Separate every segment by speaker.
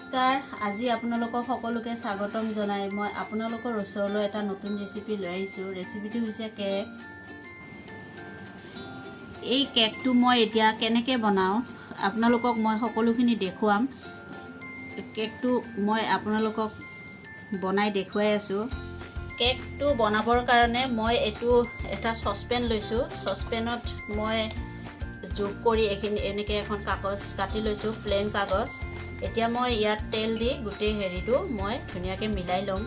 Speaker 1: নমস্কাৰ আজি আপোনালোকক সকলোকে স্বাগতম জনাই মই আপোনালোকৰ ওচৰলৈ এটা নতুন ৰেচিপি লৈ আহিছোঁ ৰেচিপিটো হৈছে কেক এই কেকটো মই এতিয়া কেনেকৈ বনাওঁ আপোনালোকক মই সকলোখিনি দেখুৱাম কেকটো মই আপোনালোকক বনাই দেখুৱাই আছোঁ কেকটো বনাবৰ কাৰণে মই এটা সসপেন লৈছোঁ সসপেনত মই যোগ কৰি এনেকৈ এখন কাগজ কাটি লৈছোঁ প্লেন কাগজ এতিয়া মই ইয়াত তেল দি গোটেই হেৰিটো মই ধুনীয়াকৈ মিলাই লম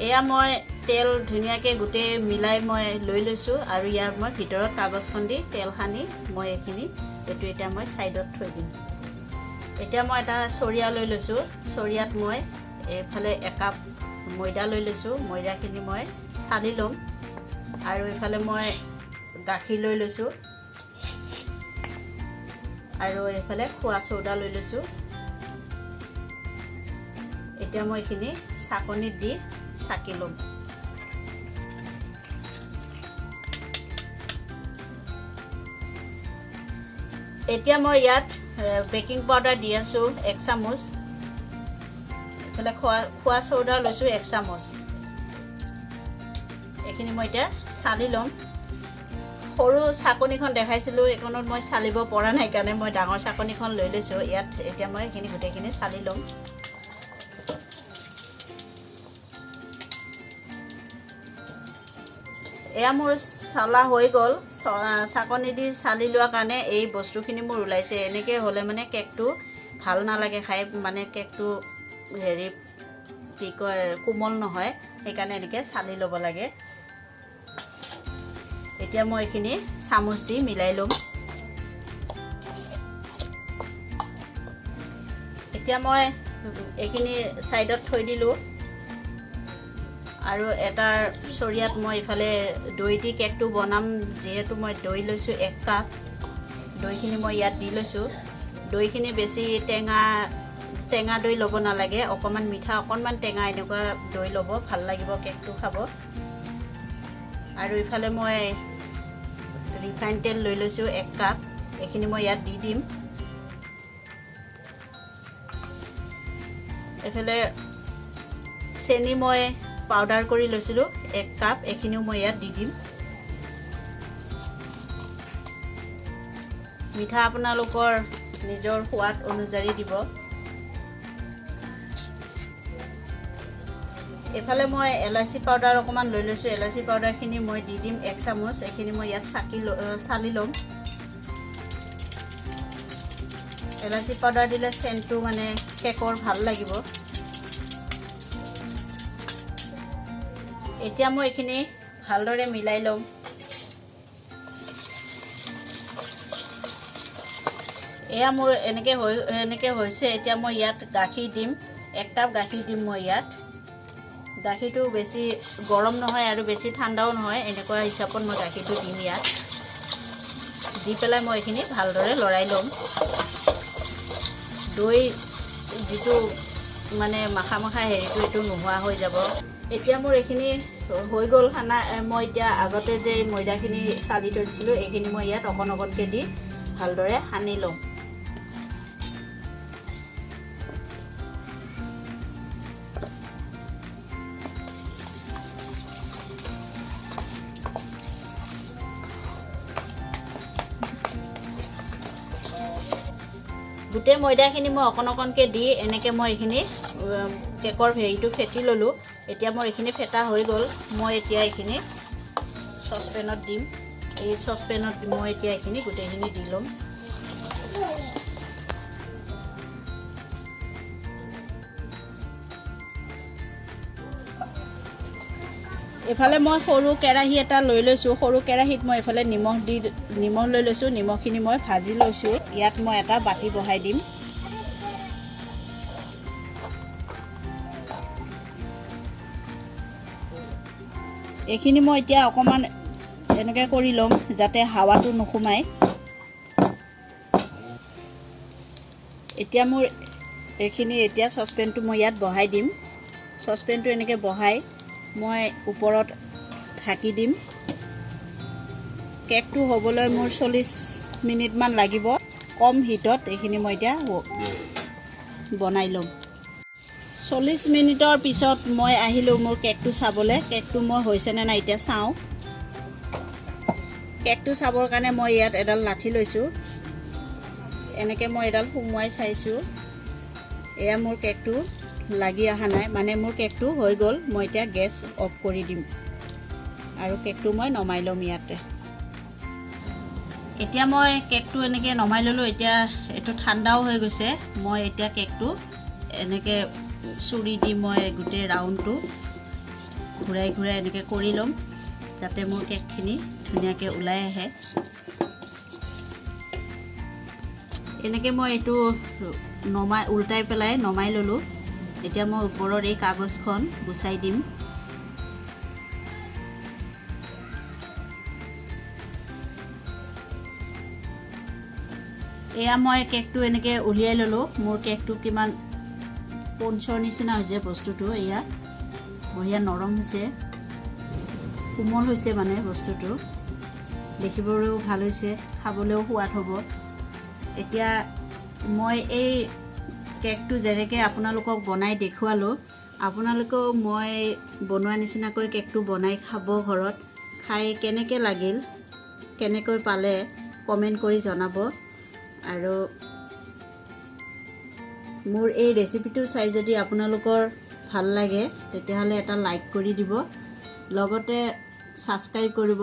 Speaker 1: এয়া মই তেল ধুনীয়াকৈ গোটেই মিলাই মই লৈ লৈছোঁ আৰু ইয়াৰ মই ভিতৰত কাগজখন দি তেল সানি মই এইটো এতিয়া মই সাইডত থৈ দিম এতিয়া মই এটা চৰিয়া লৈ লৈছোঁ চৰিয়াত মই এইফালে একাপ ময়দা লৈ লৈছোঁ ময়দাখিনি মই চালি ল'ম আৰু এইফালে মই গাখীৰ লৈ লৈছোঁ আৰু এইফালে খোৱা চৌদা লৈ লৈছোঁ এতিয়া মই এইখিনি চাকনিত দি চাকি ল'ম এতিয়া মই ইয়াত বেকিং পাউডাৰ দি আছোঁ 1 চামুচ এইফালে খোৱা চৌদা লৈছোঁ 1 চামুচ এইখিনি মই এতিয়া চালি ল'ম সৰু চাকনিখন দেখাইছিলোঁ এইখনত মই চালিব পৰা নাই কাৰণে মই ডাঙৰ চাকনিখন লৈ লৈছোঁ ইয়াত এতিয়া মই এইখিনি গোটেইখিনি চালি ল'ম এয়া মোৰ চালা হৈ গ'ল চাকনি দি চালি লোৱাৰ কাৰণে এই বস্তুখিনি মোৰ ওলাইছে এনেকৈ হ'লে মানে কেকটো ভাল নালাগে খাই মানে কেকটো হেৰি কি কয় কোমল নহয় সেইকাৰণে এনেকৈ চালি ল'ব লাগে এতিয়া মই এইখিনি চামুচ দি মিলাই ল'ম এতিয়া মই এইখিনি সাইডত থৈ দিলোঁ আৰু এটা চৰিয়াত মই ইফালে দৈ দি কেকটো বনাম যেহেতু মই দৈ লৈছোঁ 1 কাপ দৈখিনি মই ইয়াত দি লৈছোঁ দৈখিনি বেছি টেঙা দৈ ল'ব নালাগে অকণমান মিঠা অকণমান টেঙা এনেকুৱা দৈ ল'ব ভাল লাগিব কেকটো খাব আৰু ইফালে মই ৰিফাইন তেল লৈ লৈছোঁ 1 কাপ এইখিনি মই ইয়াত দি দিম এইফালে চেনি মই পাউডাৰ কৰি লৈছিলোঁ 1 কাপ এইখিনিও মই ইয়াত দি দিম মিঠা আপোনালোকৰ নিজৰ সোৱাদ অনুযায়ী দিব এফালে মই এলাচি পাউডাৰ অকণমান লৈ লৈছোঁ এলাচি পাউডাৰখিনি মই দি দিম 1 চামুচ এইখিনি মই ইয়াত চালি ল'ম এলাচি পাউডাৰ দিলে চেণ্টটো মানে কেকৰ ভাল লাগিব এতিয়া মই এইখিনি ভালদৰে মিলাই ল'ম এয়া মোৰ এনেকৈ হৈছে এতিয়া মই ইয়াত গাখীৰ দিম 1 কাপ গাখীৰ দিম মই ইয়াত গাখীৰটো বেছি গৰম নহয় আৰু বেছি ঠাণ্ডাও নহয় এনেকুৱা হিচাপত মই গাখীৰটো দিম ইয়াত দি পেলাই মই এইখিনি ভালদৰে লৰাই ল'ম দৈ যিটো মানে মাখা হেৰিটো এইটো নোহোৱা হৈ যাব এতিয়া মোৰ এইখিনি হৈ গ'ল খানা মই এতিয়া আগতে যে ময়দাখিনি চালি থৈছিলোঁ এইখিনি মই ইয়াত অকণকৈ দি ভালদৰে সানি ল'ম গোটেই ময়দাখিনি মই অকণকৈ দি এনেকৈ মই এইখিনি কেকৰ হেৰিটো ফেটি ল'লোঁ এতিয়া মই এইখিনি ফেটা হৈ গ'ল মই এতিয়া এইখিনি চচপেনত দিম এই চচপেনত মই এতিয়া এইখিনি গোটেইখিনি দি ল'ম এইফালে মই সৰু কেৰাহী এটা লৈ লৈছোঁ সৰু কেৰাহীত মই এইফালে নিমখ লৈ লৈছোঁ নিমখখিনি মই ভাজি লৈছোঁ ইয়াত মই এটা বাতি বহাই দিম এইখিনি মই এতিয়া অকণমান এনেকৈ কৰি ল'ম যাতে হাৱাটো নোসোমায় এতিয়া মোৰ এইখিনি এতিয়া চচপেনটো মই ইয়াত বহাই দিম চচপেনটো এনেকৈ বহাই মই ওপৰত ঢাকি দিম কেকটো হ'বলৈ মোৰ 40 মিনিটমান লাগিব কম হিটত এইখিনি মই এতিয়া বনাই ল'ম 40 মিনিটৰ পিছত মই আহিলোঁ মোৰ কেকটো চাবলৈ কেকটো মই হৈছে নে নাই এতিয়া চাওঁ কেকটো চাবৰ কাৰণে মই ইয়াত এডাল লাঠি লৈছোঁ এনেকৈ মই এডাল সুমুৱাই চাইছোঁ এয়া মোৰ কেকটো লাগি অহা নাই মানে মোৰ কেকটো হৈ গ'ল মই এতিয়া গেছ অফ কৰি দিম আৰু কেকটো মই নমাই ল'ম ইয়াতে এতিয়া মই কেকটো এনেকৈ নমাই ল'লোঁ এতিয়া এইটো ঠাণ্ডাও হৈ গৈছে মই এতিয়া কেকটো এনেকৈ চুৰি দি মই গোটেই ৰাউণ্ডটো ঘূৰাই ঘূৰাই এনেকৈ কৰি ল'ম যাতে মোৰ কেকখিনি ধুনীয়াকৈ ওলাই আহে এনেকৈ মই এইটো উল্টাই পেলাই নমাই ল'লোঁ এতিয়া মই ওপৰৰ এই কাগজখন গুচাই দিম এয়া মই কেকটো এনেকৈ উলিয়াই ল'লোঁ মোৰ কেকটো কিমান পঞ্চৰ নিচিনা হৈছে বস্তুটো এয়া বঢ়িয়া নৰম হৈছে কোমল হৈছে মানে বস্তুটো দেখিবলৈও ভাল হৈছে খাবলৈও সোৱাদ হ'ব এতিয়া মই এই কেকটো যেনেকৈ আপোনালোকক বনাই দেখুৱালোঁ আপোনালোকেও মই বনোৱা নিচিনাকৈ কেকটো বনাই খাব ঘৰত খাই কেনেকৈ লাগিল কেনেকৈ পালে কমেণ্ট কৰি জনাব আৰু মোৰ এই ৰেচিপিটো চাই যদি আপোনালোকৰ ভাল লাগে তেতিয়াহ'লে এটা লাইক কৰি দিব লগতে সাবস্ক্ৰাইব কৰিব